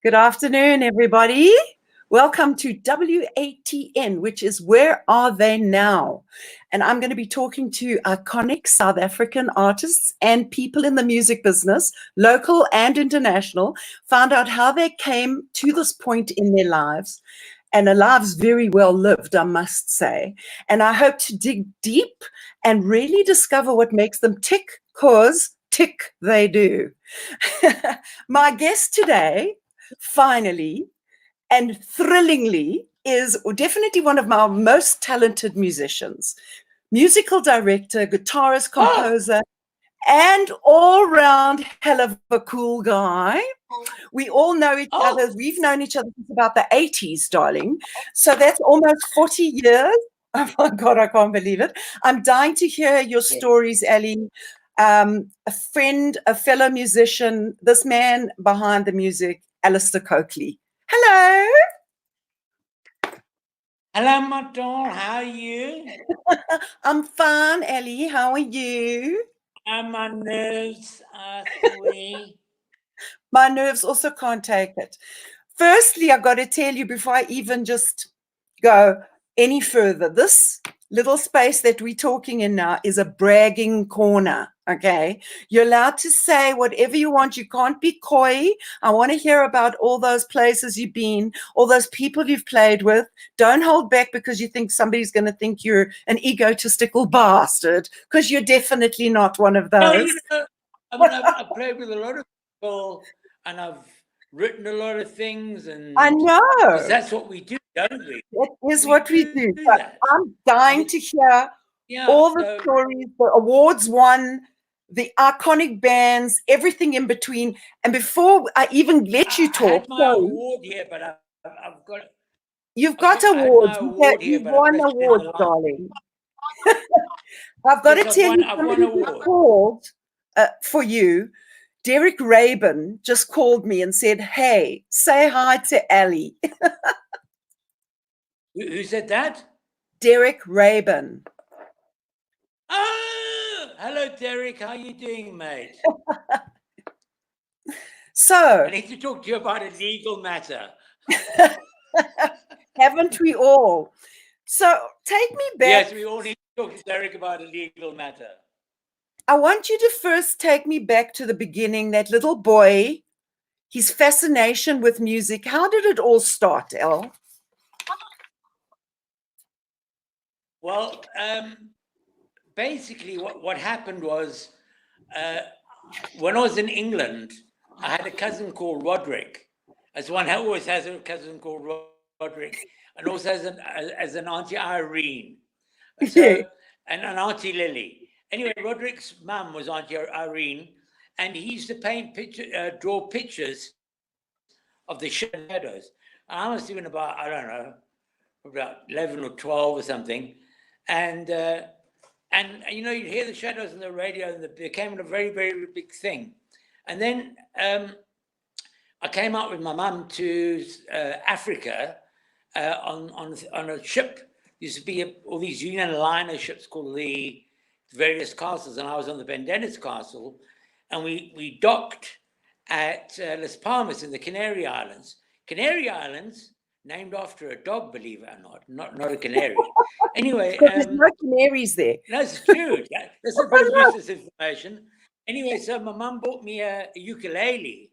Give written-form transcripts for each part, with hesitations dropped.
Good afternoon, everybody. Welcome to WATN, which is Where Are They Now? And I'm going to be talking to iconic South African artists and people in the music business, local and international, found out how they came to this point in their lives, and a lives very well lived, I must say. And I hope to dig deep and really discover what makes them tick, cause tick they do. My guest today, finally and thrillingly, is definitely one of my most talented musicians, musical director, guitarist, composer, and all-round hell of a cool guy. We all know each other. We've known each other since about the 80s, darling. So that's almost 40 years. Oh my God, I can't believe it. I'm dying to hear your stories, Ali. A friend, a fellow musician, this man behind the music, Alistair Coakley. Hello. Hello, my doll. How are you? I'm fine, Ellie. How are you? My nerves are free. My nerves also can't take it. Firstly, I've got to tell you before I even just go any further, this little space that we're talking in now is a bragging corner, okay? You're allowed to say whatever you want. You can't be coy. I want to hear about all those places you've been, all those people you've played with. Don't hold back because you think somebody's going to think you're an egotistical bastard, because you're definitely not one of those. No, you know, I mean, I've played with a lot of people and I've written a lot of things, and I know. that's what we do, don't we? That is what we do. But I'm dying to hear all the stories, the awards won, the iconic bands, everything in between. And before I even let you talk, I had my award here, but I've got. You've got awards. You've won awards, darling. I've got to tell you, somebody called for you. Derek Rabin just called me and said, "Hey, say hi to Ali." Who said that? Derek Rabin. Oh, hello, Derek. How you doing, mate? So I need to talk to you about a legal matter. Haven't we all? So take me back. Yes, we all need to talk to Derek about a legal matter. I want you to first take me back to the beginning, that little boy, his fascination with music. How did it all start, El? Well, basically what happened was when I was in England, I had a cousin called Roderick. As one always has a cousin called Roderick, and also as an Auntie Irene. So, and an Auntie Lily. Anyway, Roderick's mum was Auntie Irene, and he used to draw pictures of the shadows. I was even about, I don't know, about 11 or 12 or something. And you know, you'd hear the shadows on the radio, and it became a very, very big thing. And then I came out with my mum to Africa on a ship. There used to be all these Union liner ships called the various castles, and I was on the Ben Dennis castle, and we docked at Las Palmas in the Canary Islands. Canary Islands, named after a dog, believe it or not a canary. Anyway, there's no canaries there. No, it's true. That's a bit of useless information. Anyway, so my mum bought me a ukulele,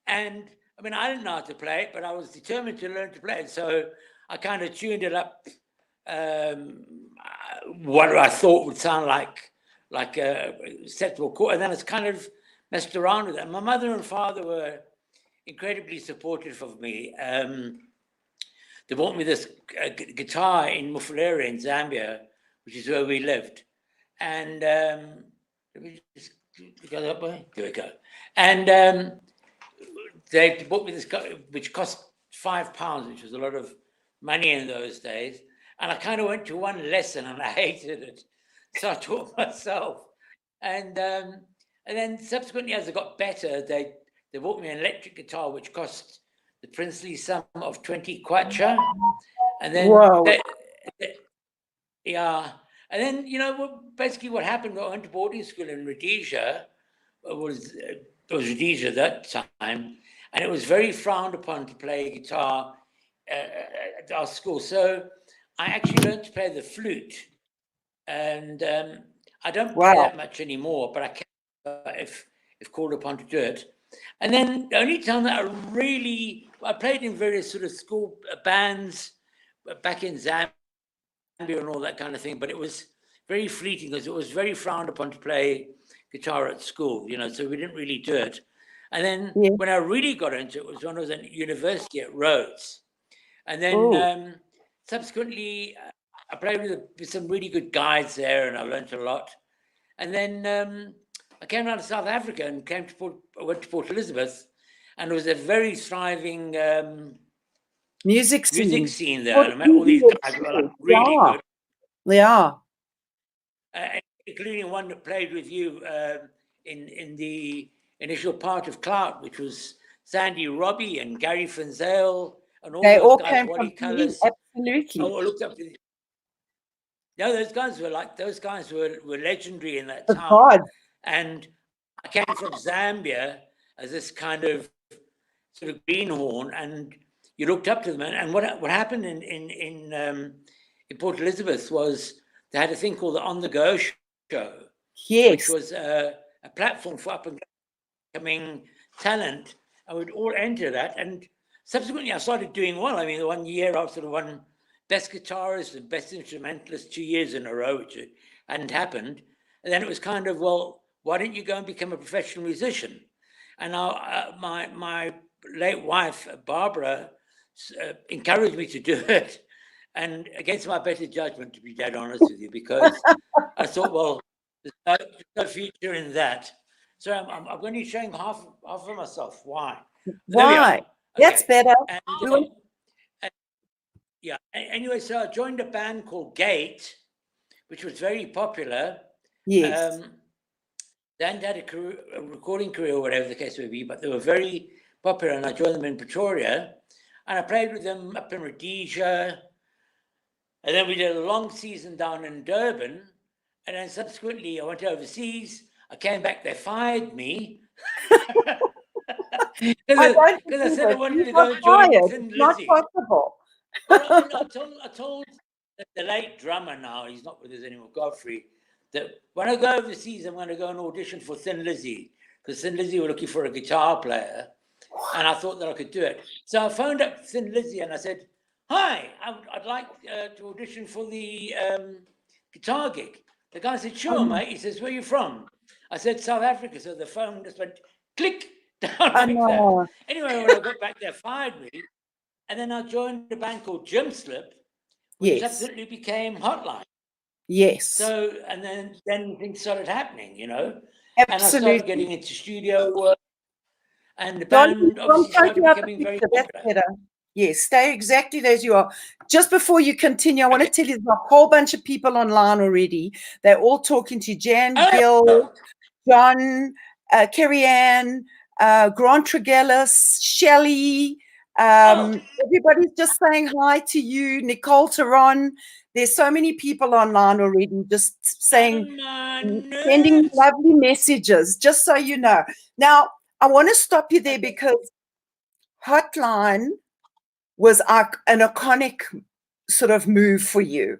and I mean, I didn't know how to play it, but I was determined to learn to play it. So I kind of tuned it up, what I thought would sound like a acceptable chord, and then it's kind of messed around with it. And my mother and father were incredibly supportive of me. They bought me this guitar in Mufulira in Zambia, which is where we lived. And let me just go that way. There we go. And they bought me this guitar, which cost £5, which was a lot of money in those days. And I kind of went to one lesson and I hated it. So I taught myself. And then subsequently, as I got better, they bought me an electric guitar, which cost the princely sum of 20 kwacha. And then, yeah. And then, you know, basically what happened, I went to boarding school in Rhodesia. It was Rhodesia that time. and it was very frowned upon to play guitar at our school. So I actually learned to play the flute, and I don't play that much anymore, but I can if called upon to do it. And then the only time that I played in various sort of school bands back in Zambia and all that kind of thing, but it was very fleeting because it was very frowned upon to play guitar at school, so we didn't really do it. And then when I really got into it was when I was at university at Rhodes. And then subsequently, I played with some really good guides there, and I learned a lot. And then I came out of South Africa and went to Port Elizabeth, and it was a very thriving music scene there. And I met all these guys who were like really good. Yeah. Including one that played with you in the initial part of Clout, which was Sandy Robbie and Gary Fenzale and all those guys, came Wally from Cullis. Absolutely. I looked up to those guys were legendary in that time. And I came from Zambia as this kind of sort of greenhorn, and you looked up to them. And what happened in Port Elizabeth was they had a thing called the On the Go show, which was a platform for up and coming talent, and we'd all enter that. And subsequently, I started doing well. I mean, the 1 year I sort of won best guitarist and best instrumentalist 2 years in a row, which hadn't happened. And then it was kind of, well, why don't you go and become a professional musician? And now my late wife, Barbara, encouraged me to do it. And against my better judgment, to be dead honest with you, because I thought, well, there's no future in that. So I'm going to be showing half of myself. Why? Why? That's better. And, yeah. Anyway, so I joined a band called Gate, which was very popular. Yes. They hadn't had a recording career or whatever the case may be, but they were very popular, and I joined them in Pretoria, and I played with them up in Rhodesia, and then we did a long season down in Durban, and then subsequently I went overseas. I came back, they fired me. Because I said I wanted to go join Thin Lizzy. Not possible. Well, I told the late drummer now, he's not with us anymore, Godfrey, that when I go overseas, I'm going to go and audition for Thin Lizzy, because Thin Lizzy were looking for a guitar player, and I thought that I could do it. So I phoned up Thin Lizzy and I said, hi, I'd like to audition for the guitar gig. The guy said, sure, mate. He says, where are you from? I said, South Africa. So the phone just went click down like that. Anyway, when I got back, they fired me. And then I joined a band called Jim Slip, which absolutely became Hotline. Yes. So, and then things started happening, Absolutely. And I started getting into studio work, and the band obviously started becoming very popular. Yes, stay exactly as you are. Just before you continue, I want to tell you there's a whole bunch of people online already. They're all talking to you. Jan, Gil, John, Kerry Ann, Grant Tregellis, Shelley. Everybody's just saying hi to you. Nicole Taron. There's so many people online already just saying, sending lovely messages, just so you know. Now, I want to stop you there because Hotline was an iconic sort of move for you.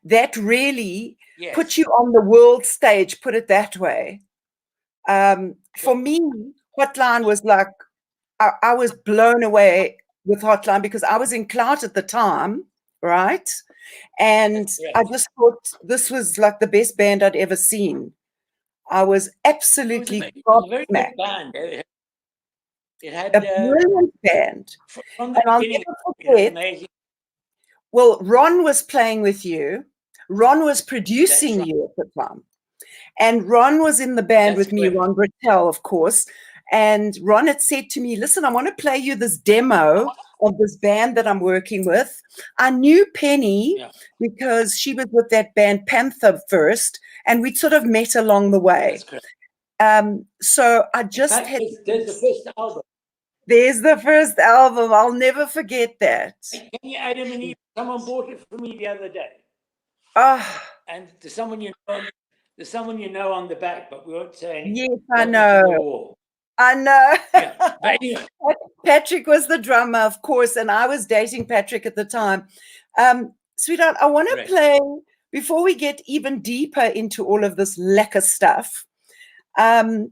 That really put you on the world stage, put it that way. For me, Hotline was like, I was blown away with Hotline because I was in Clout at the time, right? And I just thought this was like the best band I'd ever seen. I was absolutely it was a very good band. It had a brilliant band. From the beginning, it was amazing. Well, Ron was playing with you. Ron was producing you at the time. And Ron was in the band with me, Ron Britell, of course. And Ron had said to me, listen, I want to play you this demo of this band that I'm working with. I knew Penny because she was with that band Panther first, and we'd sort of met along the way. So I just had... There's the first album. There's the first album. I'll never forget that. Can you add him in? Someone bought it for me the other day. And there's someone you know on the back, but we won't say anything. Yes, I know. I know. Yeah. But anyway, Patrick was the drummer, of course, and I was dating Patrick at the time. Sweetheart, I want to Right. play, before we get even deeper into all of this lekker stuff,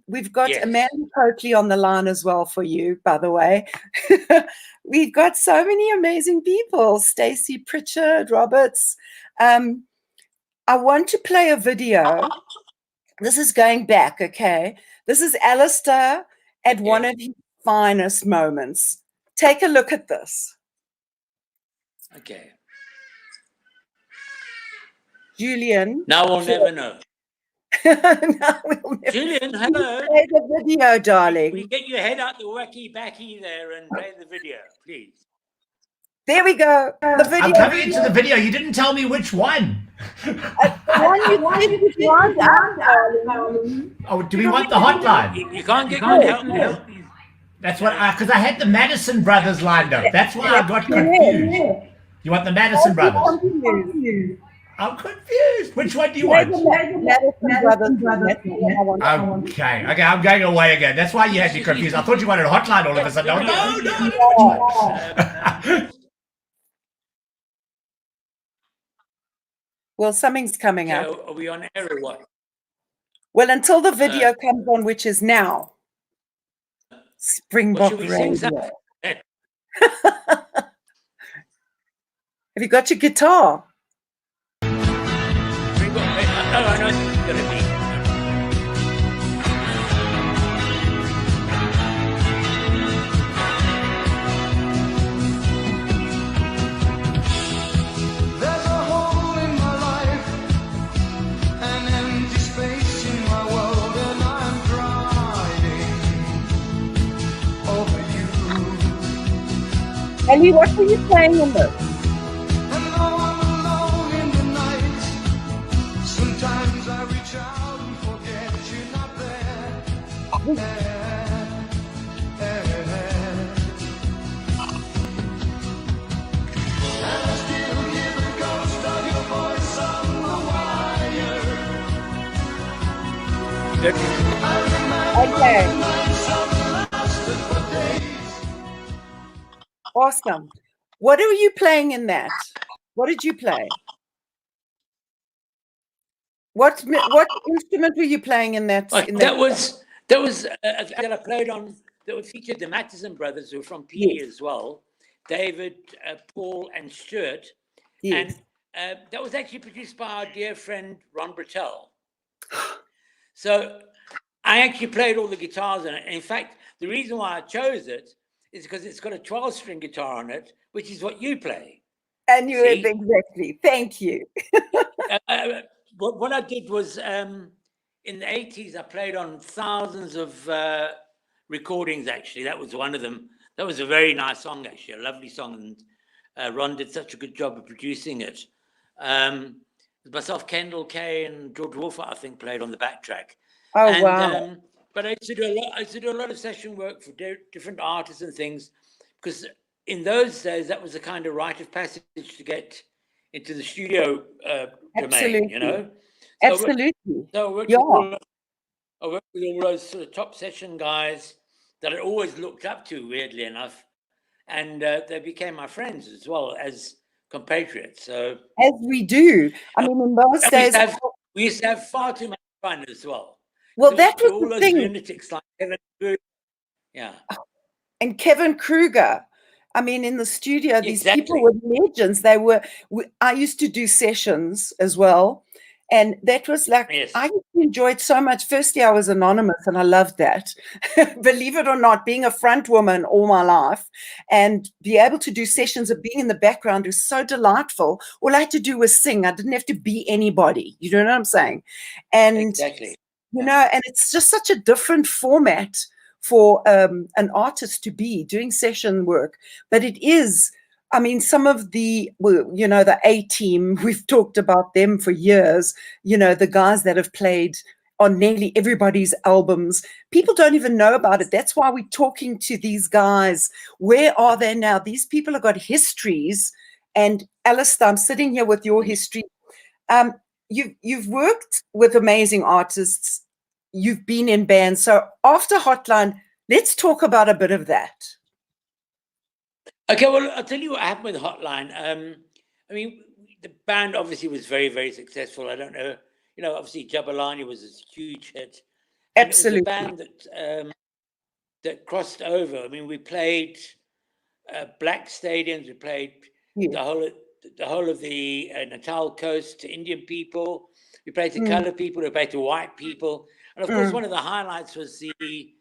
we've got Yes. Amanda Coakley on the line as well for you, by the way. We've got so many amazing people. Stacey Pritchard, Roberts. I want to play a video. This is going back, okay? This is Alistair at one of his finest moments. Take a look at this. Okay. Julian. Now we'll never know. Now we'll never. Julian, hello. Play the video, darling. Will you get your head out the wacky backy there and play the video, please? There we go. The video. I'm coming into the video. You didn't tell me which one. Oh, do we want the hotline? You can't get good help. That's what because I had the Madison brothers lined up. That's why I got confused. You want the Madison brothers? I'm confused. Which one do you want? Okay, I'm going away again. That's why you had me confused. I thought you wanted a hotline all of a sudden. No. Well, something's coming up. Are we on air or what? Well, until the video comes on, which is now. Springbok Radio. Have you got your guitar? I know it's going to be. There's a hole in my life, an empty space in my world, and I'm crying over you. Ellie, what were you playing in this? And though I'm alone in the night, sometimes I reach out and forget you're not there. And I still hear the ghost of your voice on the wire. I remember Okay. the nights that lasted for days. Awesome. What were you playing in that? What did you play? What instrument were you playing in that? That was that I played on. That would feature the Matheson brothers, who are from PE as well. David, Paul, and Stuart. Yes. And that was actually produced by our dear friend Ron Brattel. So I actually played all the guitars in it. And in fact, the reason why I chose it is because it's got a 12-string guitar on it, which is what you play. And you See? exactly. Thank you. What I did was in the 80s, I played on thousands of recordings, actually. That was one of them. That was a very nice song, actually, a lovely song. And Ron did such a good job of producing it. Myself, Kendall Kay, and George Wolfer, I think, played on the backtrack. Oh, And, wow. but I used to do a lot. I used to do a lot of session work for different artists and things, because in those days that was a kind of rite of passage to get into the studio domain. You know. So Absolutely. I worked Yeah. with all those sort of top session guys that I always looked up to, weirdly enough, and they became my friends as well as compatriots. So As we do. I mean, in those and days. we used to have far too much fun as well. Well, So that was all the those thing. lunatics like Kevin Kruger. Yeah. And Kevin Kruger. I mean, in the studio, these Exactly. people were legends. I used to do sessions as well. And that was like, Yes. I enjoyed so much. Firstly, I was anonymous and I loved that. Believe it or not, being a front woman all my life and be able to do sessions of being in the background was so delightful. All I had to do was sing. I didn't have to be anybody. You know what I'm saying? And, Exactly. you know, and it's just such a different format for an artist to be doing session work. But it is, I mean, some of the, you know, the A-team, we've talked about them for years, you know, the guys that have played on nearly everybody's albums. People don't even know about it. That's why we're talking to these guys. Where are they now? These people have got histories. And Alistair, I'm sitting here with your history. You've worked with amazing artists. You've been in bands. So after Hotline, Let's talk about a bit of that. Okay, well, I'll tell you what happened with Hotline. I mean, the band obviously was very, very successful. I don't know, obviously Jabulani was a huge hit. And Absolutely. it was a band that crossed over. I mean, we played black stadiums. We played the whole of the Natal coast to Indian people. We played to colored people. We played to white people. And of course, one of the highlights was the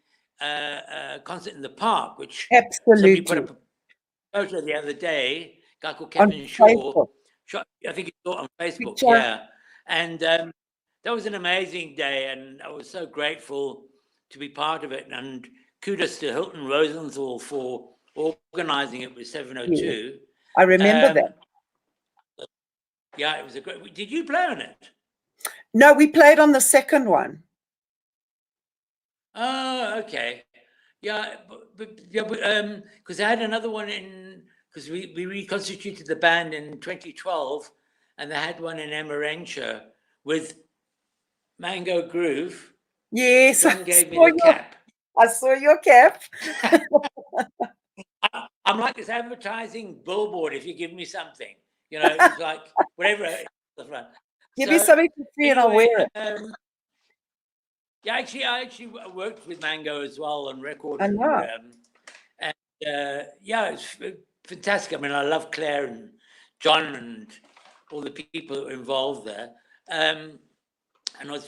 concert in the park, which somebody put up a photo the other day. A guy called Kevin Shaw. I think he saw it on Facebook. Picture. Yeah. And that was an amazing day. And I was so grateful to be part of it. And kudos to Hilton Rosenthal for organizing it with 702. I remember that. Yeah, it was a great. Did you play on it? No, we played on the second one. Oh, okay. Yeah, because I had another one because we reconstituted the band in 2012, and they had one in Emerentia with Mango Groove. Yes, John gave me the cap. I saw your cap. I'm like this advertising billboard. If you give me something, it's like whatever. Give me something for free and I'll wear it. Yeah, I actually worked with Mango as well on record. I know. Yeah, it's fantastic. I mean, I love Claire and John and all the people that were involved there. And I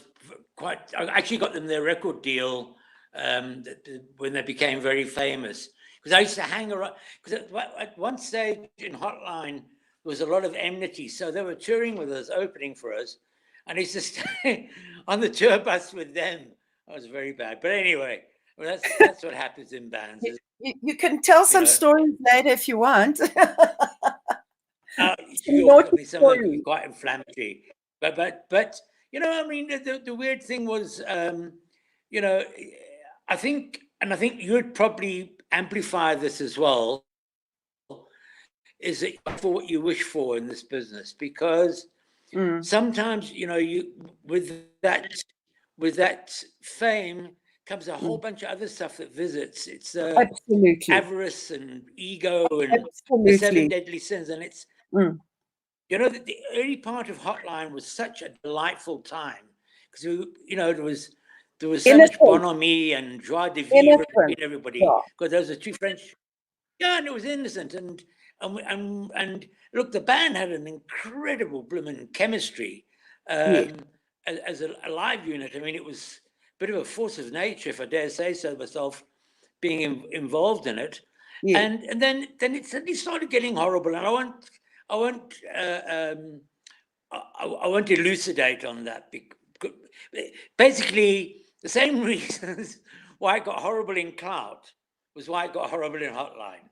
actually got them their record deal when they became very famous. Because I used to hang around, because at one stage in Hotline, there was a lot of enmity. So they were touring with us, opening for us. And I used to stay on the tour bus with them. That was very bad. But anyway, well, that's what happens in bands. You can tell some stories later if you want. Sure. I mean, some of them are quite inflammatory. But I mean, the weird thing was, I think you would probably amplify this as well, is that for what you wish for in this business, because sometimes, you with that fame comes a whole bunch of other stuff that visits. It's absolutely avarice and ego and the 7 deadly sins, and it's the early part of Hotline was such a delightful time because there was so much bonhomie and joie de vivre between everybody, because those are two French. Yeah, and it was innocent and look, the band had an incredible blooming chemistry as a live unit. I mean, it was a bit of a force of nature, if I dare say so myself, being involved in it. And then it suddenly started getting horrible, and I won't elucidate on that. Basically, the same reasons why it got horrible in Cloud was why it got horrible in Hotline.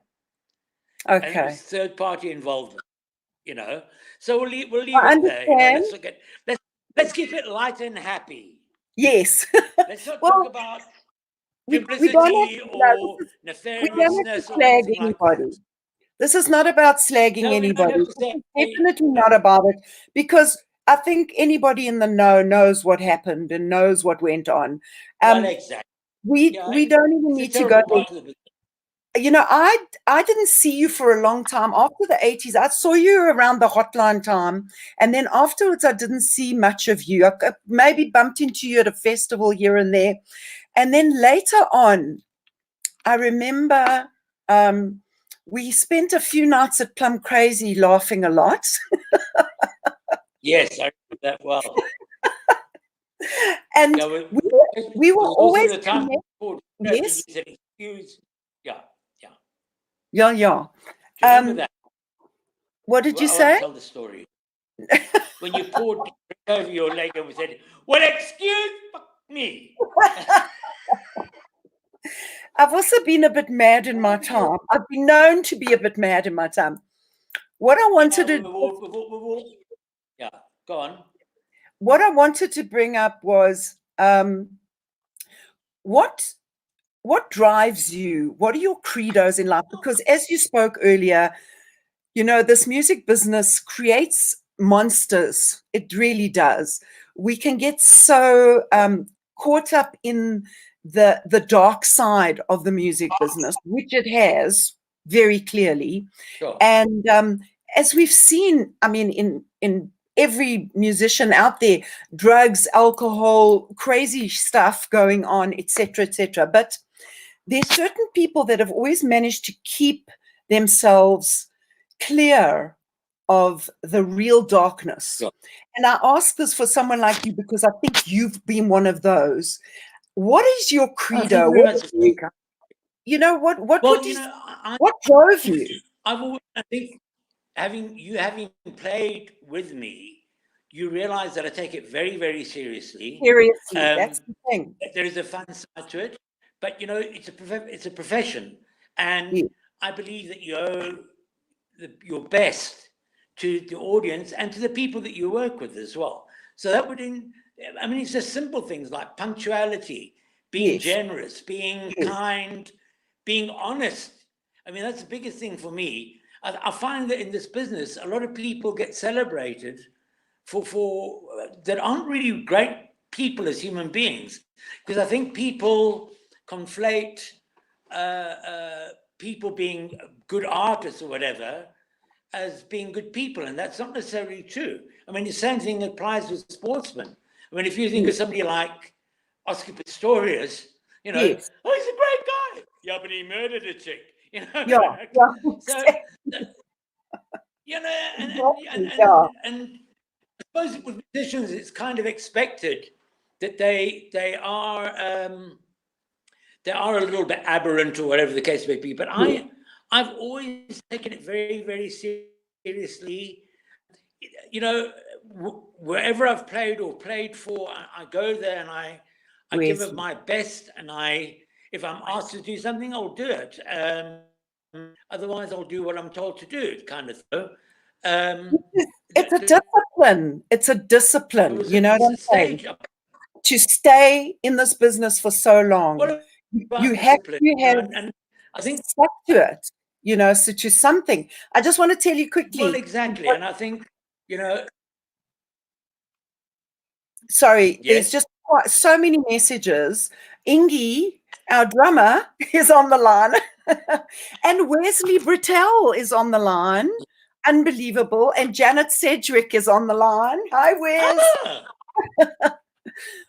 Okay. And it was third-party involvement, So we'll leave it there. Let's keep it light and happy. Yes. Let's not talk about publicity or nefariousness or anything like that. This is not about slagging anybody. It's definitely not about it, because I think anybody in the know knows what happened and knows what went on. Well, exactly. We don't even need to go there. I didn't see you for a long time after the 80s. I saw you around the Hotline time, and then afterwards I didn't see much of you. I maybe bumped into you at a festival here and there, and then later on I remember we spent a few nights at Plum Crazy laughing a lot. Yes, I remember that well. And we were always the time. Yes. Yeah. Remember that? What did you say? Tell the story. When you poured over your leg and we said, "Well, excuse me." I've also been a bit mad in my time. I've been known to be a bit mad in my time. What I wanted to yeah, go on. What I wanted to bring up was what drives you? What are your credos in life? Because as you spoke earlier, this music business creates monsters. It really does. We can get so caught up in the dark side of the music business, which it has very clearly. Sure. And as we've seen, I mean, in every musician out there, drugs, alcohol, crazy stuff going on, etc., etc. But there's certain people that have always managed to keep themselves clear of the real darkness. Sure. And I ask this for someone like you because I think you've been one of those. What is your credo? You know, what drove you? I think having played with me, you realize that I take it very, very seriously. Seriously, that's the thing. There is a fun side to it, but you know, it's a profession, and Yeah. I believe that you owe your best to the audience and to the people that you work with as well. So that would, I mean, it's just simple things like punctuality, being Yes. generous, being Yes. kind, being honest. I mean, that's the biggest thing for me. I find that in this business, a lot of people get celebrated for that aren't really great people as human beings, because I think people conflate people being good artists or whatever as being good people, and that's not necessarily true. I mean, the same thing applies with sportsmen. I mean, if you think of somebody like Oscar Pistorius, you know, Yes. oh, he's a great guy. Yeah, but he murdered a chick. You know, Yeah. so you know, and I suppose with musicians, it's kind of expected that they are a little bit aberrant or whatever the case may be. But I've always taken it very, very seriously. You know, wherever I've played or played for, I go there and I give it my best, and if I'm asked to do something, I'll do it. Otherwise, I'll do what I'm told to do, kind of thing. It's a discipline. It's a discipline. You know what I'm saying? To stay in this business for so long, you have to have and I think stuck to it. You know, so to something. I just want to tell you quickly. Well, exactly, and I think, you know. Sorry, Yes. there's just so many messages. Ingy, our drummer, is on the line. And Wesley Brittell is on the line. Unbelievable. And Janet Sedgwick is on the line. Hi, Wes.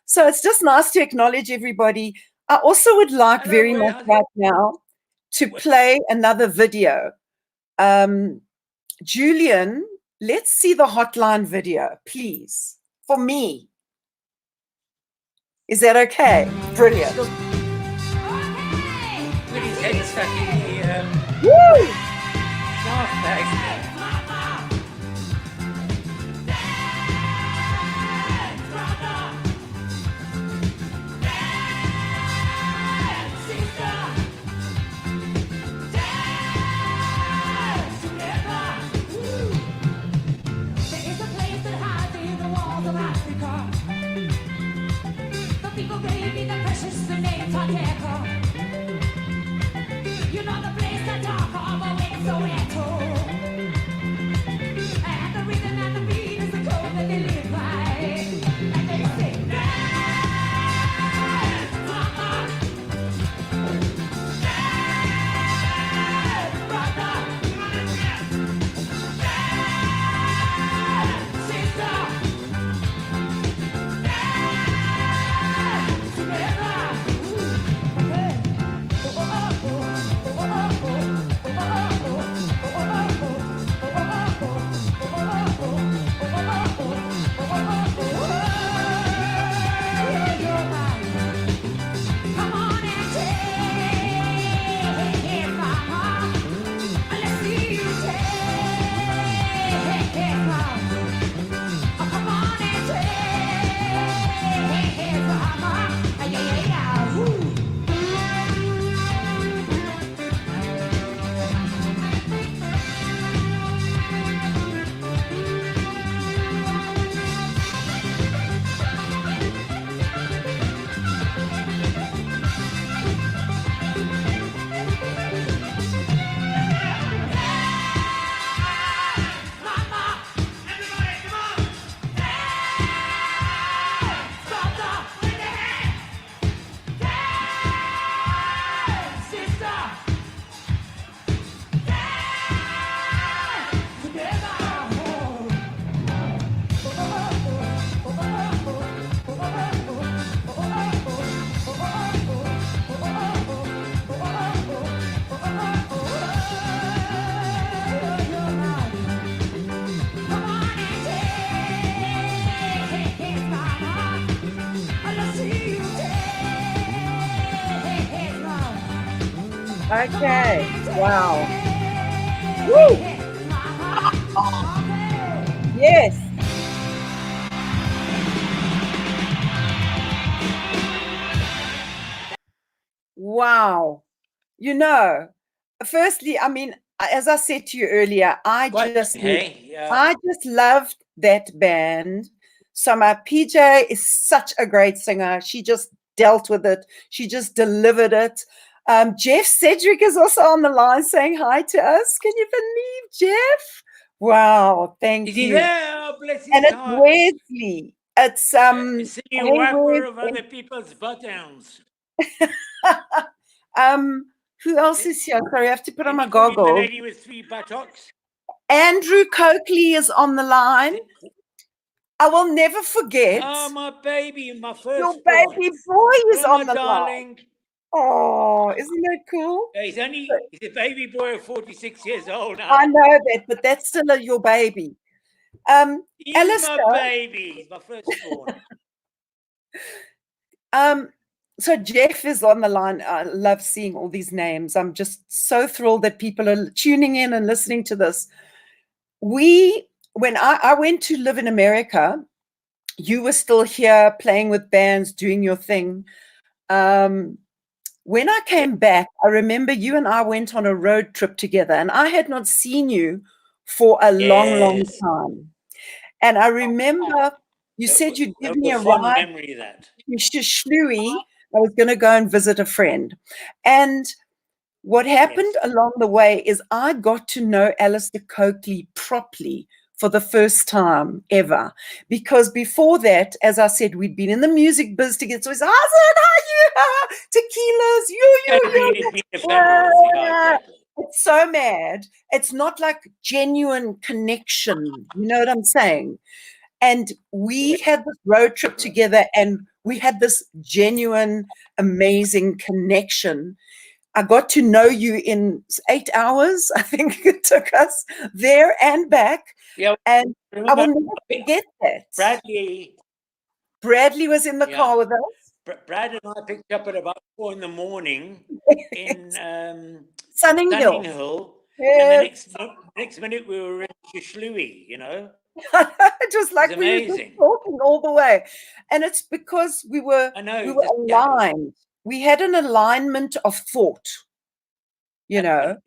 So it's just nice to acknowledge everybody. I also would like very much right now to play another video. Julian, let's see the Hotline video, please, for me. Is that okay? Brilliant. With his head stuck in the Woo! shaft bag. Okay. Wow. Woo. Yes. Wow. You know, firstly, I mean, as I said to you earlier, I just loved that band. So my PJ is such a great singer. She just dealt with it. She just delivered it. Jeff Cedric is also on the line saying hi to us. Can you believe Jeff? Wow, thank Is he you. there? Oh, bless his And it's heart. Wesley. It's Singing wiper of other people's buttons. Who else is here? Sorry, I have to put on my The goggles. lady with 3 buttocks. Andrew Coakley is on the line. I will never forget. Oh, my baby, my first. Your baby boy is on the darling. line. Oh, isn't that cool? He's a baby boy of 46 years old now. I know that, but that's still your baby. He's Alistair, my baby. He's my firstborn. So Jeff is on the line. I love seeing all these names. I'm just so thrilled that people are tuning in and listening to this. When I went to live in America, you were still here playing with bands, doing your thing. When I came back, I remember you and I went on a road trip together, and I had not seen you for a long time. And I remember you said you'd give me a ride to Shishlui. I was going to go and visit a friend. And what happened along the way is I got to know Alistair Coakley properly for the first time ever. Because before that, as I said, we'd been in the music biz together. So it's, tequilas, It's so mad. It's not like genuine connection. You know what I'm saying? And we had this road trip together, and we had this genuine, amazing connection. I got to know you in 8 hours. I think it took us there and back. Yeah, and I will never forget that. Bradley was in the car with us. Brad and I picked up at about 4 in the morning in Sunning Hill. And the next minute we were in Shishlui, you know. It was like we were just talking all the way. And it's because we were aligned. We had an alignment of thought, you know.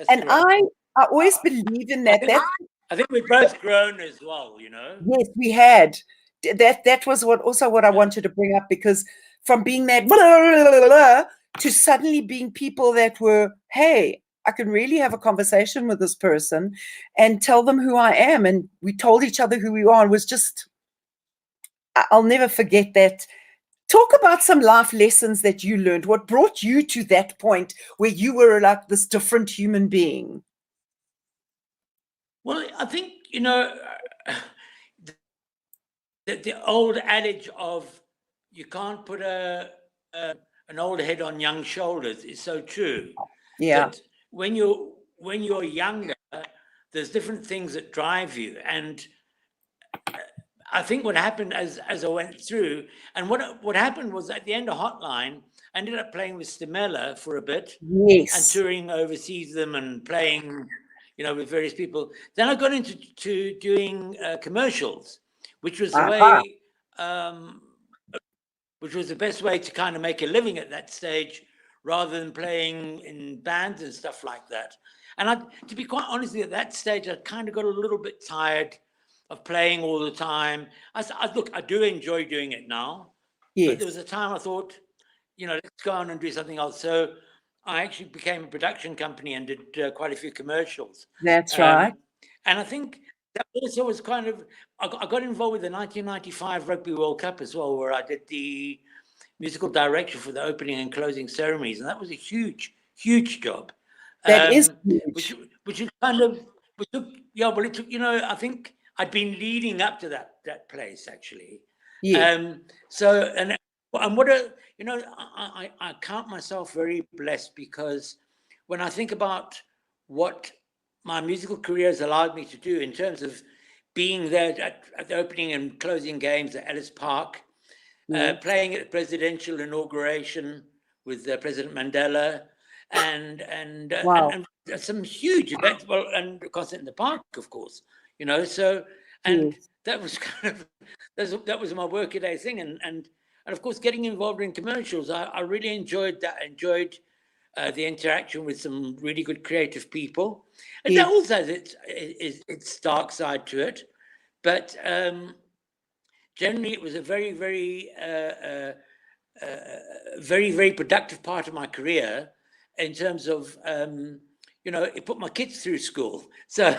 And I always believe in that. I think we've both grown as well, you know. Yes, we had. That was what I wanted to bring up, because from being that blah, blah, blah, to suddenly being people that were, hey, I can really have a conversation with this person and tell them who I am. And we told each other who we are. It was just, I'll never forget that. Talk about some life lessons that you learned. What brought you to that point where you were like this different human being? Well, I think, you know, the old adage of you can't put an old head on young shoulders is so true. Yeah. That when you're younger, there's different things that drive you. And I think what happened as I went through, and what happened was at the end of Hotline, I ended up playing with Stimela for a bit. Yes. And touring overseas them and playing, you know, with various people. Then I got into doing commercials, which was the way, which was the best way to kind of make a living at that stage, rather than playing in bands and stuff like that. And to be quite honest, at that stage, I kind of got a little bit tired of playing all the time. Look, I do enjoy doing it now. Yes. But there was a time I thought, you know, let's go on and do something else. So I actually became a production company and did quite a few commercials. That's right. And I think that also was kind of, I got involved with the 1995 Rugby World Cup as well, where I did the musical direction for the opening and closing ceremonies. And that was a huge, huge job. That is huge. Which is kind of, it took, you know, I think I'd been leading up to that place, actually. Yeah. And what you know, I count myself very blessed, because when I think about what my musical career has allowed me to do in terms of being there at the opening and closing games at Ellis Park, playing at the presidential inauguration with President Mandela, Wow. and some huge events. Well, and the concert in the park, of course. You know, so and Yes. that was kind of that was my workaday thing, and of course getting involved in commercials. I really enjoyed that. I enjoyed the interaction with some really good creative people. And Yes. that also has its dark side to it, but generally it was a very, very productive part of my career in terms of you know, it put my kids through school. So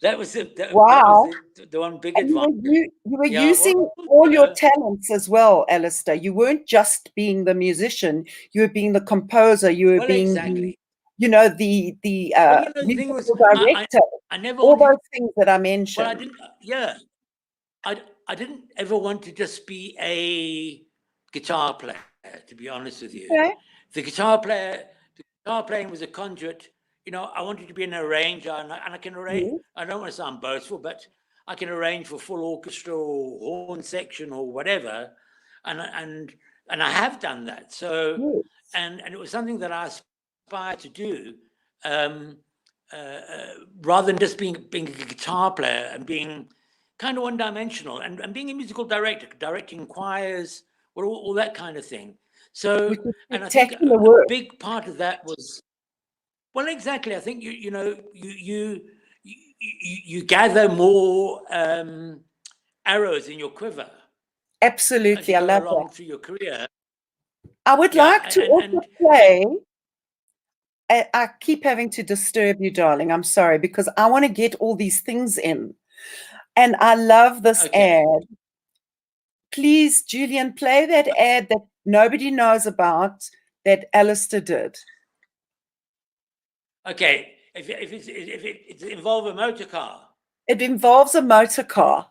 that was Wow. the one big And advantage. you were Yeah, using well, all you your know, talents as well, Alistair. You weren't just being the musician, you were being the composer, you were well, being exactly. you know, the Well, you know, the thing was, musical director, I never all wanted. those things that I Well, I mentioned. didn't. Yeah, I didn't ever want to just be a guitar player. To be honest with you, Okay. the guitar playing was a conduit. You know, I wanted to be an arranger, and I can arrange. Yes. I don't want to sound boastful, but I can arrange for full orchestra or horn section or whatever, and I have done that. So, Yes. and it was something that I aspired to do, rather than just being a guitar player and being kind of one-dimensional, and being a musical director, directing choirs, or all that kind of thing. So, Which is and I think spectacular a work. big part of that was, well, exactly. I think you gather more arrows in your quiver as Absolutely. you I go love along that. through your career. I would Yeah, like to also play. I keep having to disturb you, darling. I'm sorry, because I want to get all these things in. And I love this okay. ad. Please, Julian, play that ad that nobody knows about that Alistair did. Okay, if it involves a motor car. It involves a motor car.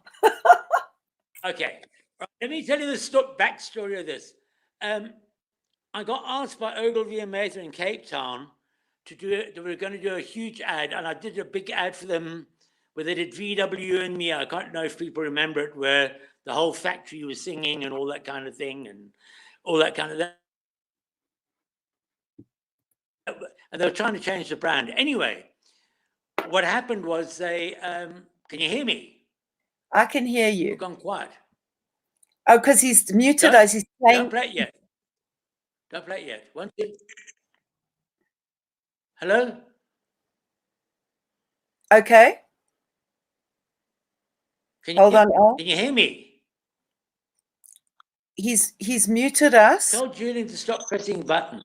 Okay, right, let me tell you the backstory of this. I got asked by Ogilvy and Mather in Cape Town to do it. They were going to do a huge ad, and I did a big ad for them where they did VW and Me. I can't know if people remember it, where the whole factory was singing and all that kind of thing, and all that kind of that. And they were trying to change the brand. Anyway, what happened was they, can you hear me? I can hear you. You've gone quiet. Oh, because he's muted us. He's playing. Don't play it yet. Don't play it yet. One, two. Hello? Okay. Hold on, Al. Can you hear me? He's muted us. Tell Julian to stop pressing buttons.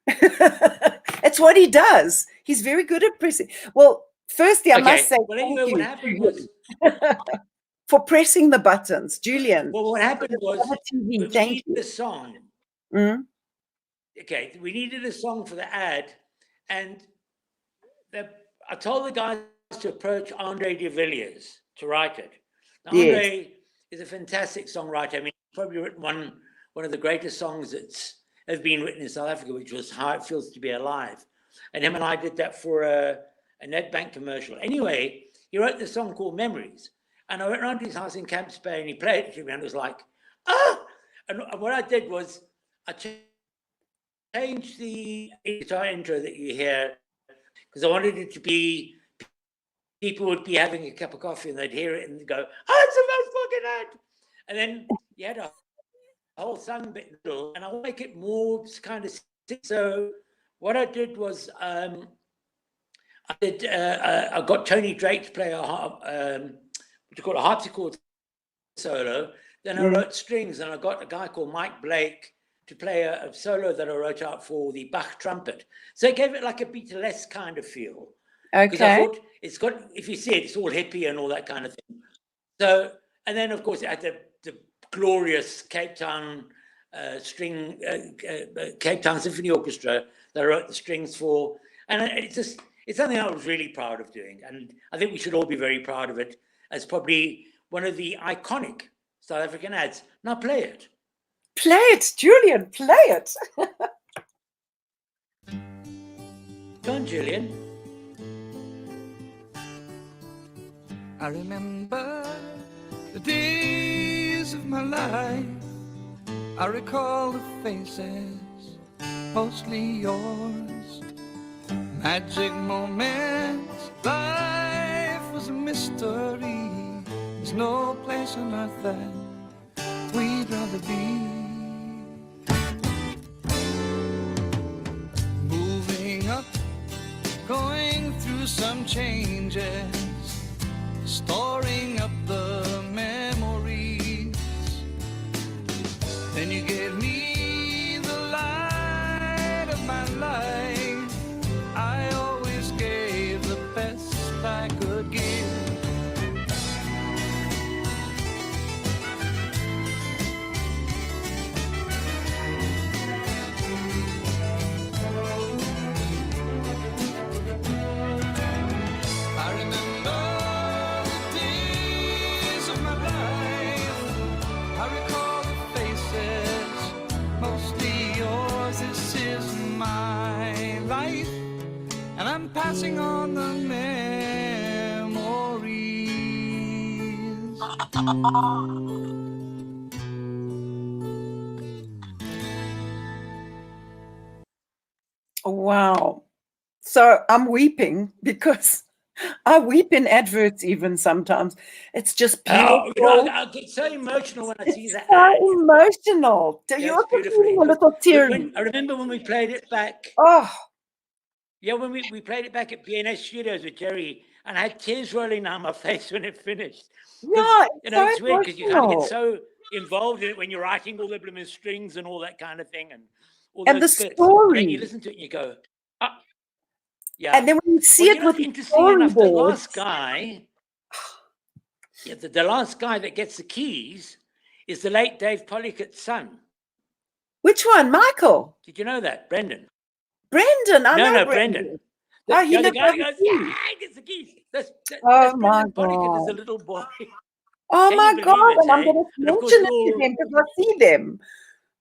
It's what he does. He's very good at pressing. Well, firstly, I must say well, anyway, what happened was for pressing the buttons, Julian. Well, what happened was we Thank you. needed a song. Mm. Okay, we needed a song for the ad, and I told the guys to approach Andre de Villiers to write it. Now, Yes. Andre is a fantastic songwriter. I mean, he's probably written one of the greatest songs that's ever been written in South Africa, which was How It Feels to Be Alive. And him and I did that for a NetBank commercial. Anyway, he wrote this song called Memories. And I went around to his house in Camps Bay and he played it to me and it was like, ah! And what I did was I changed the guitar intro that you hear because I wanted it to be, people would be having a cup of coffee and they'd hear it and they'd go, oh, it's the most fucking ad. And then you had a whole song bit in the middle, and I'll make it more kind of. So what I did was I got Tony Drake to play what you call a harpsichord solo. Then I wrote strings, and I got a guy called Mike Blake to play a solo that I wrote out for the Bach trumpet. So it gave it like a Beatlesque kind of feel. Because I thought it's got, if you see it, it's all hippie and all that kind of thing. So, and then of course it had the glorious Cape Town Cape Town Symphony Orchestra that I wrote the strings for. And it's something I was really proud of doing. And I think we should all be very proud of it as probably one of the iconic South African ads. Now play it. Play it, Julian, play it. Go on, Julian. I remember the days of my life. I recall the faces, mostly yours. magic moments. Life was a mystery. There's no place on earth that we'd rather be. Moving up, going through some changes, storing up the memories. Then you gave me the light of my life. I always gave the best I could give. I remember the days of my life. I recall the faces, mostly yours. This is my life, and I'm passing on the memories. Wow. So I'm weeping because I weep in adverts even sometimes. It's just beautiful. Oh, I get so emotional when I see that. So emotional. Do you Yes, also beautifully. feeling a little teary? I remember when we played it back. Oh, Yeah, when we played it back at BNS Studios with Jerry, and I had tears rolling down my face when it finished. 'Cause, yeah, you know, it's it's so weird because you kind of get emotional. so involved in it when you're writing all the blooming strings and all that kind of thing, and all And the those bits. And then story. you listen to it and you go, ah, yeah. And then when you see Well, it you know, with the interesting enough, the last storyboards. guy, yeah, the last guy that gets the keys is the late Dave Pollickett's son. Which one? Michael? Did you know that, Brendan? Brendan. I know No, Brendan. Brendan. Oh, he The lived guy who goes, yeah, overseas. he gets the keys. That's Oh my Brendan Pollickett as a God. little boy. Oh Can my you believe God. it, And I'm eh? going to And of course, mention it to them because I see them.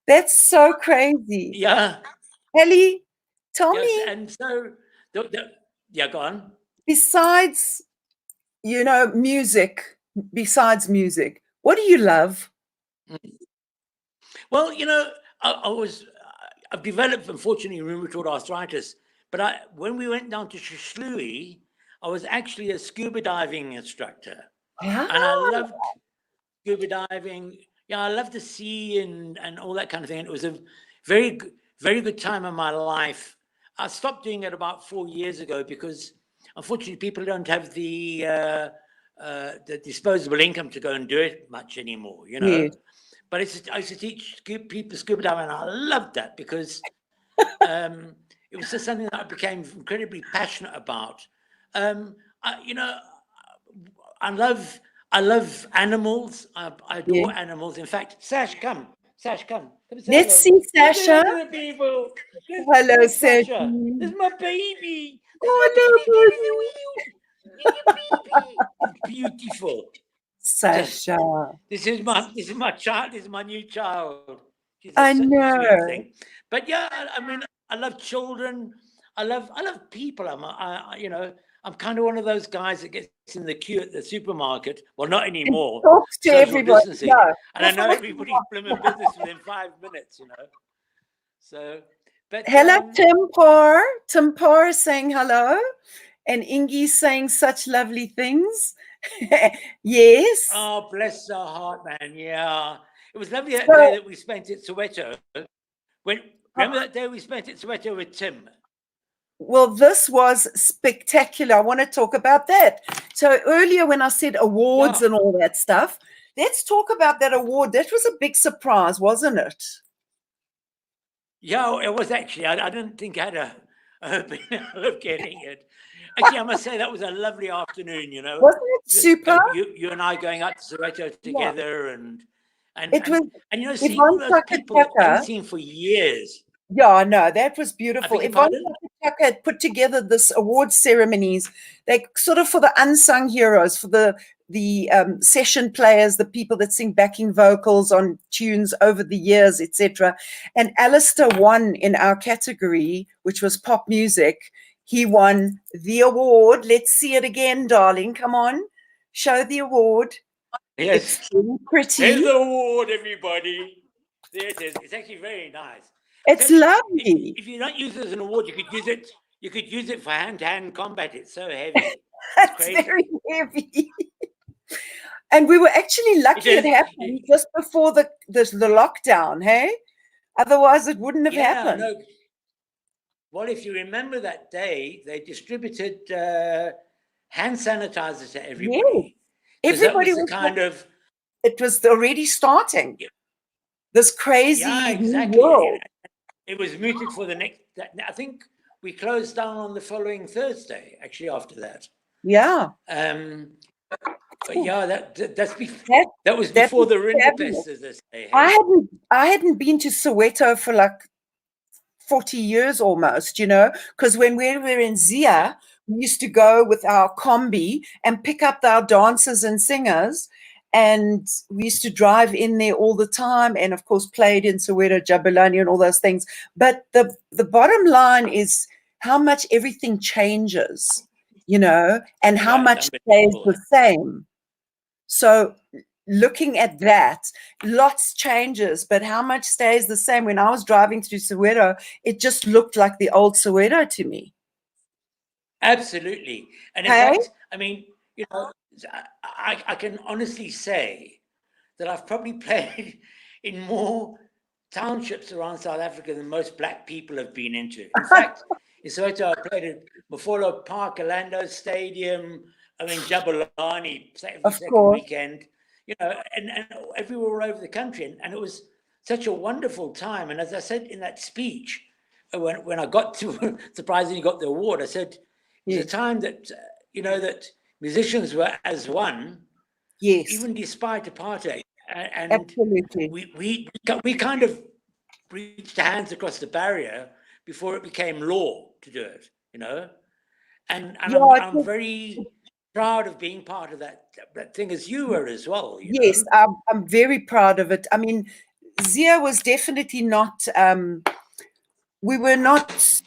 That's so crazy. yeah, Ellie, tell yes, me, and so, yeah, go on. besides, music, what do you love? Well, you know, I've developed, unfortunately, rheumatoid arthritis. But when we went down to Shishlui, I was actually a scuba diving instructor, and I Ah, loved scuba diving. Yeah, I love the sea and all that kind of thing. And it was a very good time in my life. I stopped doing it about 4 years ago because, unfortunately, people don't have the disposable income to go and do it much anymore. You know. yes. But I used to teach people scuba diving, and I loved that because it was just something that I became incredibly passionate about. I love animals. I adore Yeah. animals. In fact, Sash, come. Sash, come. Come say Let's hello. see Sasha. Come to the people. Hello, There's Sasha. Sasha. There's my baby. Oh, It's beautiful. Sasha. This is my child. This is my new child. She's I such a know. sweet thing. But yeah, I mean, I love children. I love people. I'm kind of one of those guys that gets in the queue at the supermarket. Well, not anymore. Talks to Social everybody. distancing. No. And I know everybody's blooming business within 5 minutes, you know. So, but Hello, Tim Parr. Tim Parr is saying hello. And Ingy's saying such lovely things. Yes. oh, bless her heart, man. Yeah. It was lovely that day that we spent at Soweto. Remember that day we spent at Soweto with Tim? Well, this was spectacular. I want to talk about that. So earlier when I said awards and all that stuff, let's talk about that award. That was a big surprise, wasn't it? Yeah, it was actually. I didn't think I had a hope of getting it. Actually, I must say that was a lovely afternoon, you know. Wasn't it super? You and I going out to Soweto together and you know, seeing Yvonne all those people that I haven't seen for years. Yeah, no, that was beautiful. beg your Yvonne pardon? Tucker had put together this award ceremonies, like sort of for the unsung heroes, for the session players, the people that sing backing vocals on tunes over the years, etc. And Alistair won in our category, which was pop music. He won the award. Let's see it again, darling. Come on, show the award. Yes, It's really pretty. there's the award, everybody. There it is. It's actually very nice. It's lovely. If you don't use it as an award, you could use it you could use it for hand-to-hand combat. It's so heavy. It's crazy. very heavy. And we were actually lucky it happened just before the lockdown, hey? Otherwise, it wouldn't have happened. No. Well, if you remember that day, they distributed hand sanitizer to everybody. Yes. Everybody was kind of. It was already starting. Yeah. This crazy exactly. world. It was mooted for the next. I think we closed down on the following Thursday. Actually, after that. Yeah. But yeah, that was before the Rinderpest, as they say. I hadn't been to Soweto for like 40 years almost, you know, because when we were in Zia, we used to go with our combi and pick up our dancers and singers, and we used to drive in there all the time, and of course played in Soweto, Jabulani and all those things. But the bottom line is how much everything changes, you know, and how much stays the same. So looking at that, lots changes, but how much stays the same? When I was driving through Soweto, it just looked like the old Soweto to me. Absolutely. And in fact, I mean, you know, I can honestly say that I've probably played in more townships around South Africa than most black people have been into. In fact, in Soweto, I played at Mafolo Park, Orlando Stadium, I mean, Jabulani, every second weekend, you know, and everywhere all over the country. And it was such a wonderful time. And as I said in that speech, when I got to, surprisingly got the award, I said, it's a time that, you know, that musicians were as one, even despite apartheid. And absolutely. We kind of reached hands across the barrier before it became law to do it, you know. And I'm very proud of being part of that thing, as you were as well. Yes, I'm very proud of it. I mean, Zia was definitely not, we were not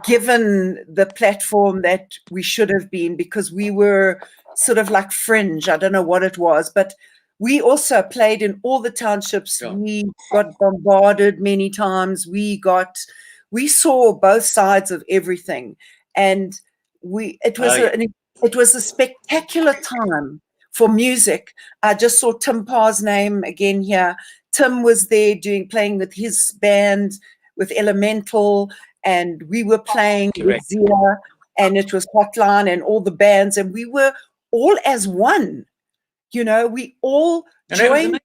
given the platform that we should have been, because we were sort of like fringe. I don't know what it was, but we also played in all the townships. Yeah. We got bombarded many times. We saw both sides of everything. And it was a spectacular time for music. I just saw Tim Parr's name again here. Tim was there playing with his band, with Elemental, and we were playing with Zia, and it was Hotline and all the bands, and we were all as one. You know, we all joined.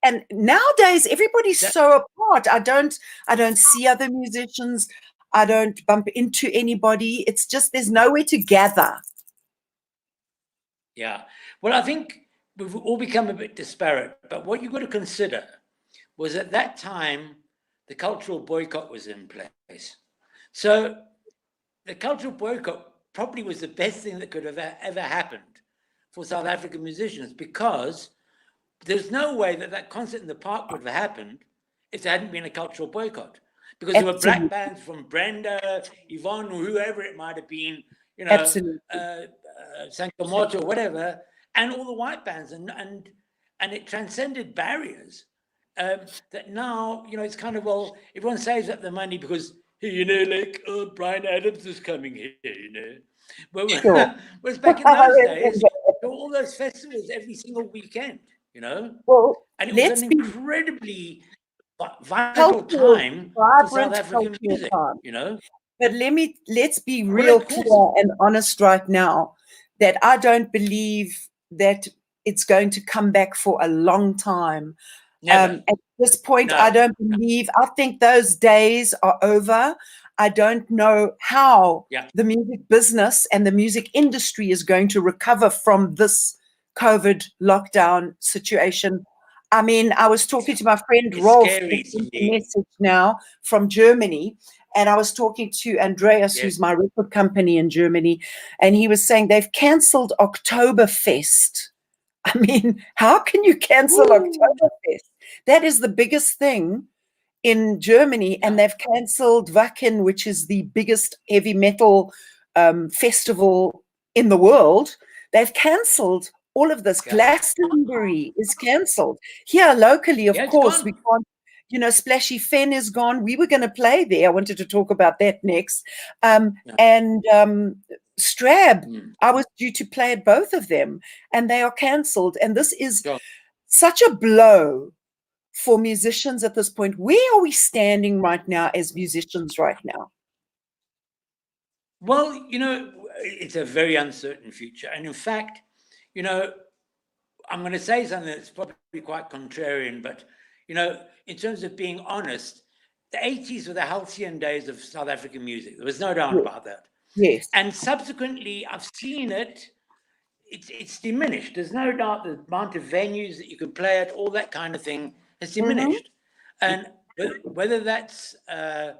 And nowadays everybody's so apart. I don't see other musicians. I don't bump into anybody. It's just there's nowhere to gather. Yeah. Well, I think we've all become a bit disparate. But what you've got to consider was at that time, the cultural boycott was in place. So the cultural boycott probably was the best thing that could have ever happened for South African musicians, because there's no way that concert in the park would have happened if there hadn't been a cultural boycott. Because there were black bands from Brenda, Yvonne, whoever it might have been, you know, Sankomoto, whatever, and all the white bands, and it transcended barriers. That now, you know, it's kind of, well, everyone saves up the money because, you know, like, oh, Brian Adams is coming here, you know. But whereas back in those days, there were all those festivals every single weekend, you know. Well, and it was an incredibly vital time for South African music, you know. But let's be real clear and honest right now, that I don't believe that it's going to come back for a long time. At this point, I don't believe. I think those days are over. I don't know how the music business and the music industry is going to recover from this COVID lockdown situation. I mean, I was talking to my friend Rolf, a message now from Germany, and I was talking to Andreas, who's my record company in Germany, and he was saying they've cancelled Oktoberfest. I mean, how can you cancel Oktoberfest? That is the biggest thing in Germany, and they've cancelled Wacken, which is the biggest heavy metal festival in the world. They've cancelled all of this. Glastonbury is cancelled. Here locally, of course, we can't. you know, Splashy Fen is gone. We were going to play there. I wanted to talk about that next. And Strab, I was due to play at both of them, and they are cancelled. And this is such a blow for musicians at this point. Where are we standing right now as musicians right now? Well, you know, it's a very uncertain future. And in fact, you know, I'm going to say something that's probably quite contrarian, but, you know, in terms of being honest, the 80s were the halcyon days of South African music. There was no doubt about that. Yes. And subsequently, I've seen it's diminished. There's no doubt the amount of venues that you can play at, all that kind of thing has diminished. And whether that's a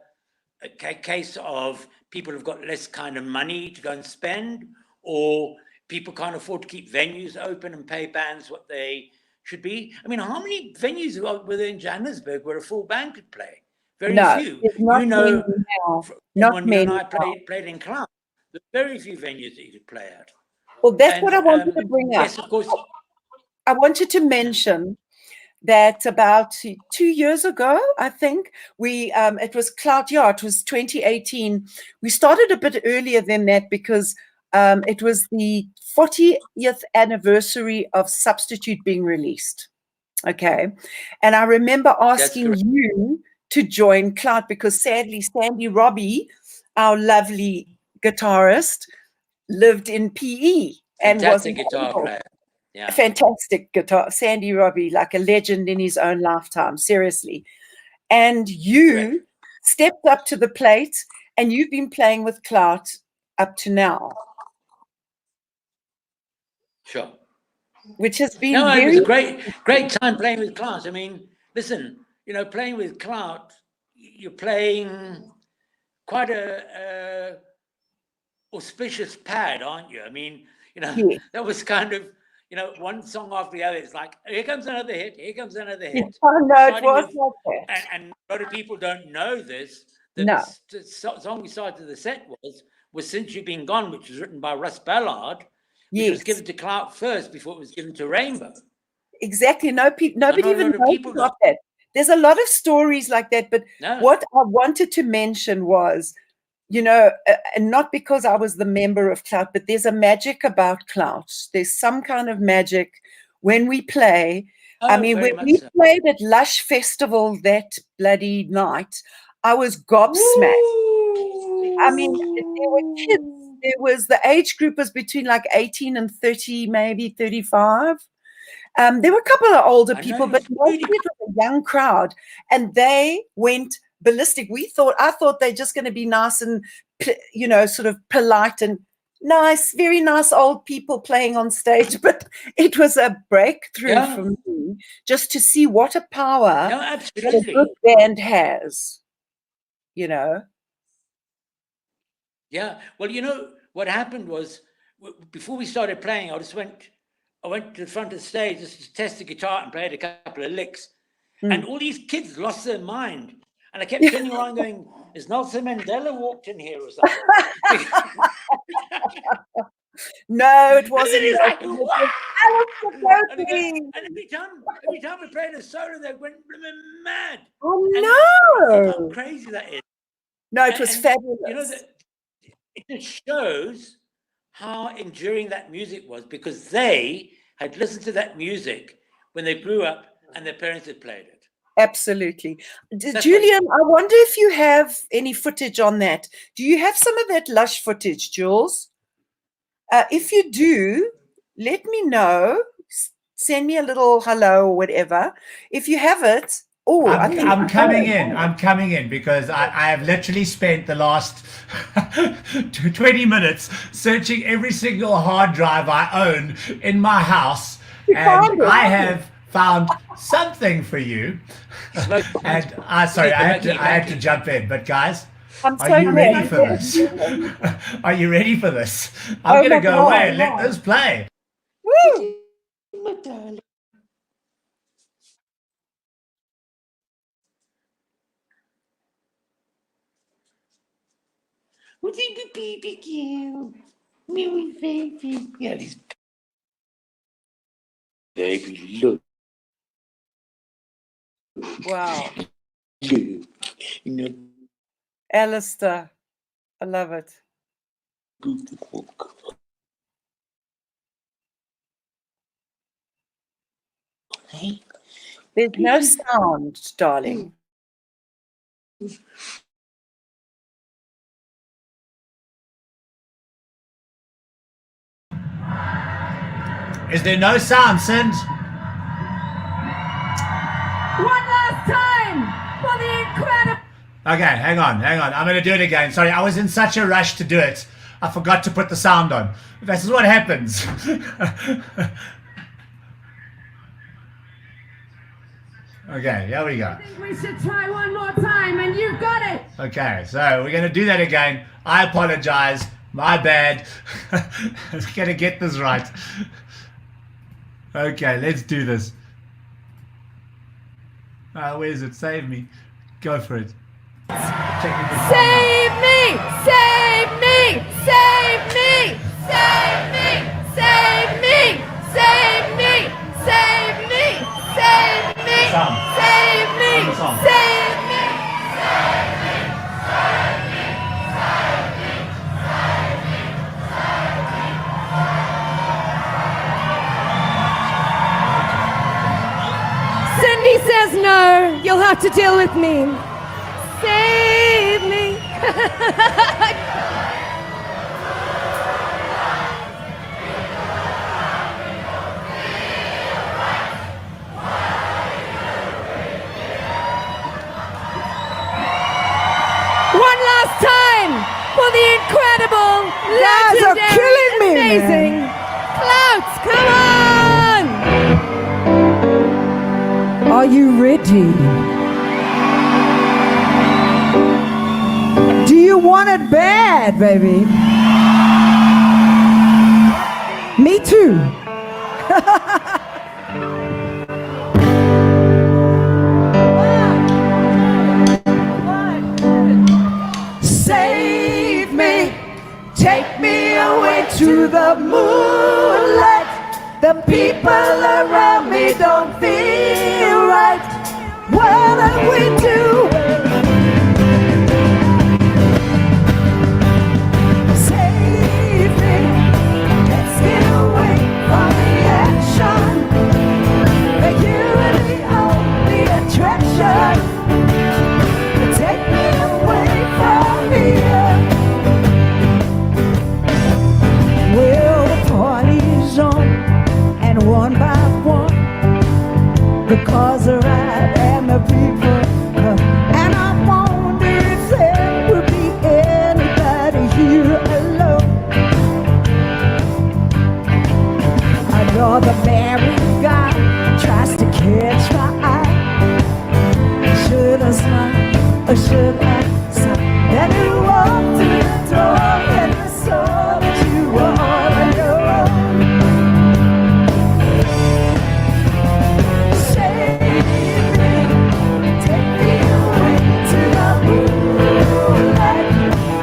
case of people have got less kind of money to go and spend, or people can't afford to keep venues open and pay bands what they should be. I mean, how many venues were there in Johannesburg where a full band could play? Very few. You know, when you and I played in Clown, there's very few venues that you could play at. Well, that's what I wanted to bring up. Yes, of course. I wanted to mention that about 2 years ago, I think, it was Clout, it was 2018. We started a bit earlier than that because it was the 40th anniversary of Substitute being released. Okay. And I remember asking you to join Clout because sadly, Sandy Robbie, our lovely guitarist, lived in PE and was a guitar player. Yeah. Fantastic guitar. Sandy Robbie, like a legend in his own lifetime, seriously. And you stepped up to the plate and you've been playing with Clout up to now. Sure. Which has been it was a great time playing with Clout. I mean, listen, you know, playing with Clout, you're playing quite a auspicious pad, aren't you? I mean, you know, that was kind of, you know, one song after the other. It's like, here comes another hit, here comes another hit. Oh, no, it was like that. And a lot of people don't know this. The song we started the set was Since You've Been Gone, which was written by Russ Ballard, which was given to Clout first before it was given to Rainbow. Exactly. Nobody even knows about that. There's a lot of stories like that. But what I wanted to mention was, you know, and not because I was the member of Clout, but there's a magic about Clout. There's some kind of magic when we play. I mean, when we played at Lush Festival that bloody night, I was gobsmacked. I mean, there were kids. There was the age group was between like 18 and 30, maybe 35. There were a couple of older people, but mostly it was a young crowd, and they went ballistic. I thought they're just going to be nice and, you know, sort of polite and nice, very nice old people playing on stage. But it was a breakthrough for me just to see what a power a good band has, you know. Yeah. Well, you know, what happened was before we started playing, I went to the front of the stage just to test the guitar and played a couple of licks. And all these kids lost their mind. And I kept turning around going, is Nelson Mandela walked in here or something? No, it wasn't. And like, and every time we played a solo, they went mad. Oh, no. How crazy that is. No, it was fabulous. You know, it just shows how enduring that music was, because they had listened to that music when they grew up and their parents had played it. Absolutely. Julian, I wonder if you have any footage on that. Do you have some of that Lush footage, Jules? If you do, let me know. Send me a little hello or whatever. If you have it, I'm coming in because I have literally spent the last 20 minutes searching every single hard drive I own in my house, and I have found something for you. And sorry, I had to jump in, but guys, are you ready for this? Are you ready for this? I'm going to go away and let this play. Woo! My darling. Yeah, these baby look. Wow. You know, Alistair, I love it. There's no sound, darling. Is there no sound, Sind? One last time for the incredible. Okay, hang on. I'm going to do it again. Sorry, I was in such a rush to do it. I forgot to put the sound on. This is what happens. Okay, here we go. I think we should try one more time, and you've got it. Okay, so we're going to do that again. I apologize. My bad. I'm going to get this right. Okay, let's do this. Where is it? Save me. Go for it. Save me! Save me! Save me! Save me! Save me! Save me! Save me! Save me! Song. Save me! On the song. Save me! Cindy says no. You'll have to deal with me. Save me. One last time for the incredible, guys are legendary, killing me, amazing Clouts. Come on. Are you ready? Do you want it bad, baby? Me too. Save me, take me away to the moonlight. The people around me don't feel right. What do we do? Save me, let's get away from the action. You're the only attraction. Take me away from here. Well, the party's on, and one by one, the cars arrive and the people come. And I wonder if there will be anybody here alone. Another married guy tries to catch my eye. Should I smile or should I sigh? Then you walk through the door and I saw that you were all on your own. Save me, take me away to the moonlight.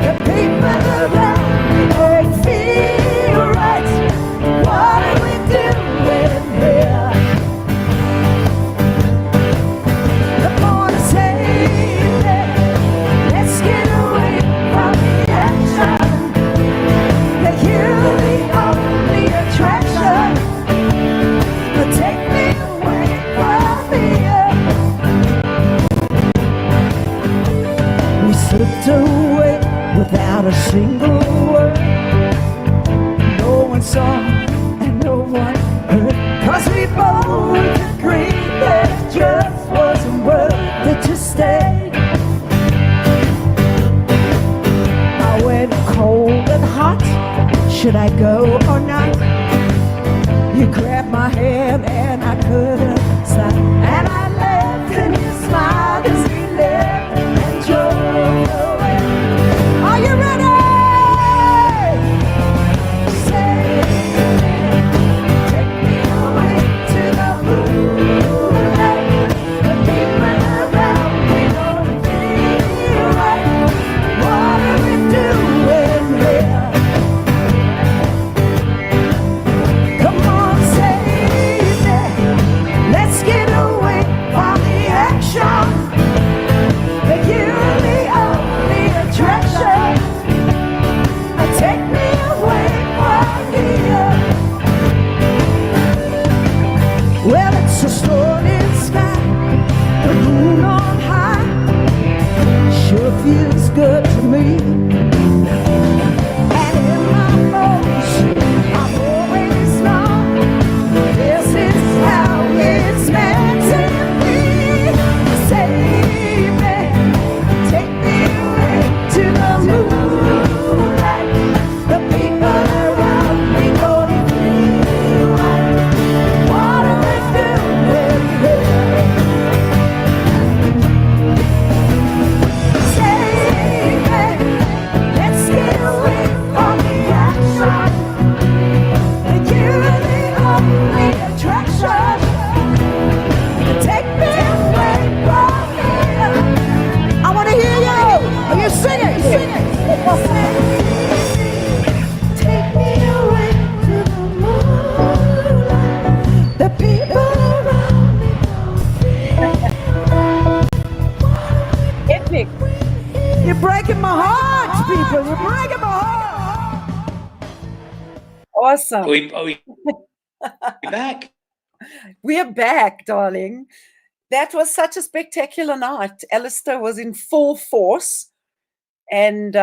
The people around me don't feel right. What are we doing here? Come on, save me. Let's get away from the action. That you're the only attraction. But take me away from here. We slipped away without a single word. No one saw and no one heard. 'Cause we both agreed that it just wasn't worth it to stay. I went cold and hot. Should I go or not? You grabbed my hand and I couldn't stop. And I left and you smiled as we left and drove away. Are you ready? Save me, take me away to the moonlight. The people around me don't feel right. What are we doing here? Come on, save me. Let's get away Well, it's a starlit sky, the moon on high, sure feels good to me. And in my bones, I've always known this is how it's meant to be. Save me, take me away to the moonlight. The people around me gonna feel right. What are they doing here? Save me, let's get away from the action. You're the only attraction. Take me away from here. I want to hear you. Are you singing? Take me away to the moonlight. The people around me Epic. You're breaking my heart, people. You're breaking my heart. Awesome. Are we back? We are back, darling. That was such a spectacular night. Alistair was in full force, and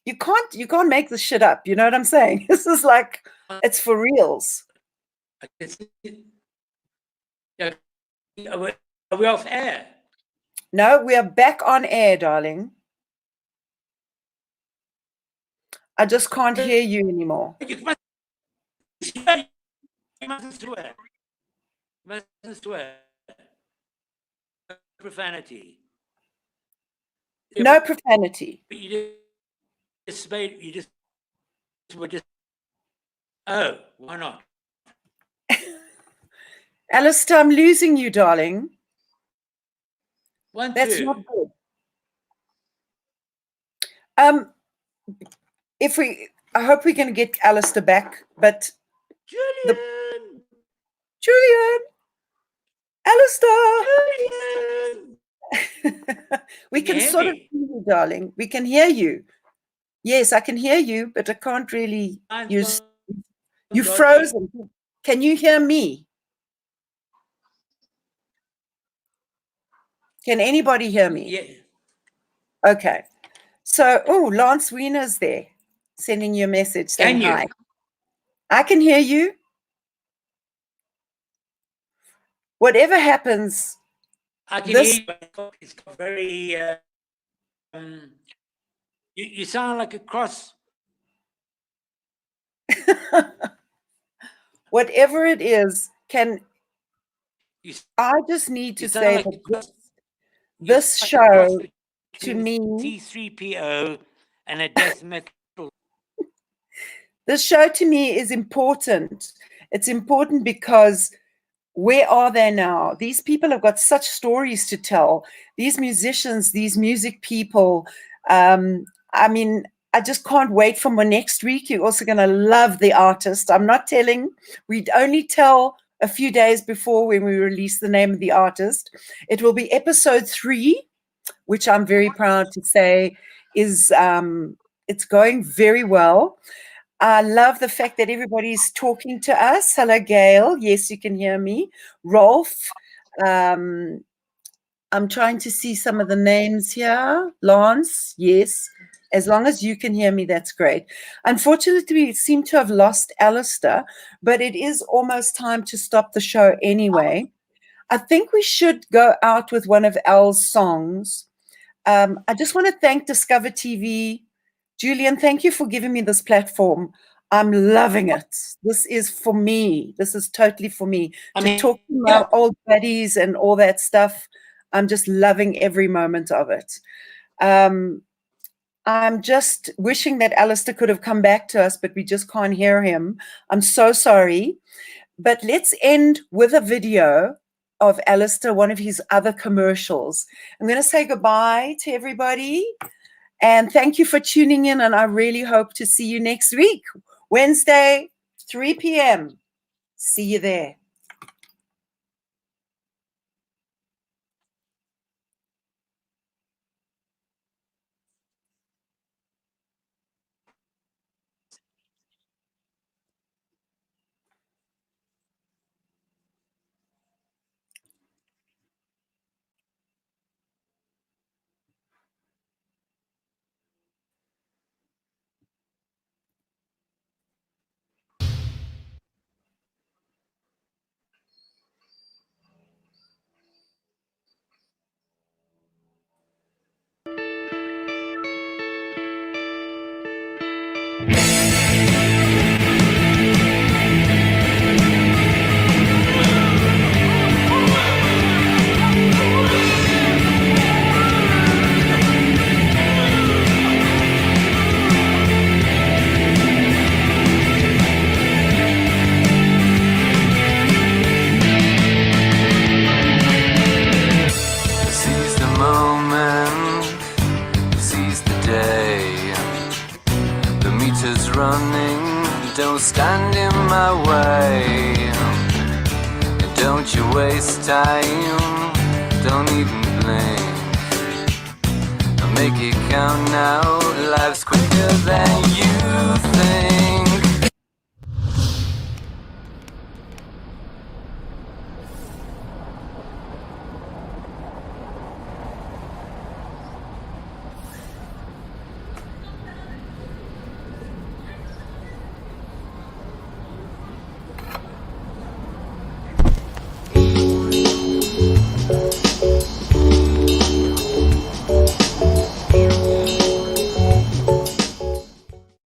you can't make this shit up. You know what I'm saying? This is like, it's for reals. Are we off air? No, we are back on air, darling. I just can't hear you anymore. You mustn't swear. You mustn't swear. Profanity. No profanity. But you just made, you just were just. Oh, why not? Alistair, I'm losing you, darling. One, That's two. not good. I hope we can get Alistair back, but Julian! Julian, Alistair, Julian! we Can can you hear sort of me? hear you, darling. We can hear you. Yes, I can hear you, but I can't really Mine's use. gone You dodgy. frozen. Can you hear me? Can anybody hear me? Yeah. Okay. So, oh, Lance Wiener's there, sending you a message saying Can you? hi. I can hear you. Whatever happens, I can this hear you, but it's got very. You sound like a cross. whatever it is, You, I just need to you sound say like a that cross. this you sound like a cross show to between me, C3PO and a death metal. this show to me is important. It's important because where are they now? These people have got such stories to tell. These musicians, these music people. I mean, I just can't wait for my next week. You're also going to love the artist. I'm not telling. We'd only tell a few days before when we release the name of the artist. It will be episode 3, which I'm very proud to say is it's going very well. I love the fact that everybody's talking to us. Hello, Gail. Yes, you can hear me. Rolf. I'm trying to see some of the names here. Lance, yes. As long as you can hear me, that's great. Unfortunately, we seem to have lost Alistair, but it is almost time to stop the show anyway. I think we should go out with one of Al's songs. I just want to thank Discover TV. Julian, thank you for giving me this platform. I'm loving it. This is for me. This is totally for me. I To mean, talk to my yeah. old buddies and all that stuff, I'm just loving every moment of it. I'm just wishing that Alistair could have come back to us, but we just can't hear him. I'm so sorry. But let's end with a video of Alistair, one of his other commercials. I'm going to say goodbye to everybody. And thank you for tuning in. And I really hope to see you next week, Wednesday, 3 p.m. See you there. Don't you waste time, don't even blink. Make it count now, life's quicker than you think.